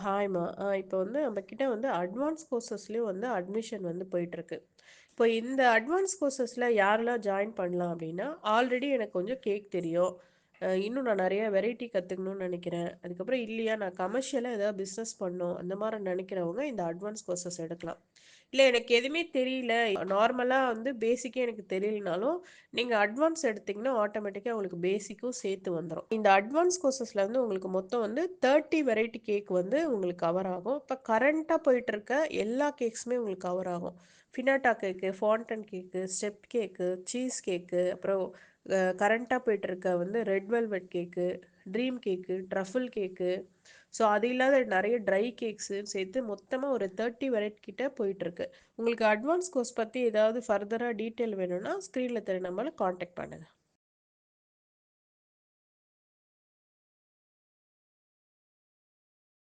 ஹாய்மா. இப்போ வந்து நம்மக்கிட்ட வந்து அட்வான்ஸ் கோர்சஸ்லயும் வந்து அட்மிஷன் வந்து போயிட்டுருக்கு. இப்போ இந்த அட்வான்ஸ் கோர்சஸ்ல யாரெல்லாம் ஜாயின் பண்ணலாம் அப்படின்னா, ஆல்ரெடி எனக்கு கொஞ்சம் கேக் தெரியும். இன்னும் நான் நெறைய வெரைட்டி கத்துக்கணும்னு நெனைக்கிறேன். அதுக்கப்புறம் இல்லையா நான் கமர்ஷியலா ஏதாவது பிசினஸ் பண்ணணும். அந்த மாரி நெனைக்கிறவங்க இந்த அட்வான்ஸ் கோர்சஸ் எடுக்கலாம். இல்ல எனக்கு எதுவுமே தெரியல. நார்மலா வந்து பேசிக்கே எனக்கு தெரியலனாலும், நீங்க அட்வான்ஸ் எடுத்தீங்கன்னா, ஆட்டோமேட்டிக்கா உங்களுக்கு பேசிக்கும் சேர்த்து வந்துரும். இந்த அட்வான்ஸ் கோர்சஸ்ல வந்து உங்களுக்கு மொத்தம் வந்து 30 வெரைட்டி கேக் வந்து உங்களுக்கு கவர் ஆகும். இப்ப கரண்ட்டா போயிட்டு இருக்க எல்லா கேக்ஸுமே உங்களுக்கு கவர் ஆகும். ஃபினாட்டா கேக்கு, ஃபாண்டன் கேக்கு, ஸ்டெப் கேக்கு, சீஸ் கேக்கு, அப்புறம் கரண்ட்டா போயிட்டு இருக்க வந்து ரெட் வெல்வெட் கேக்கு, ட்ரீம் கேக்கு, ட்ரஃபிள் கேக்கு. ஸோ அது இல்லாத நெறைய ட்ரை கேக்ஸுன்னு சேர்த்து மொத்தமா ஒரு 30 வெரைட்டி கிட்ட போயிட்டுருக்கு. உங்களுக்கு அட்வான்ஸ் கோர்ஸ் பத்தி ஏதாவது ஃபர்தரா டீட்டெயில் வேணும்னா, ஸ்க்ரீன்ல தெரிய நம்பர கான்டாக்ட் பண்ணுங்க.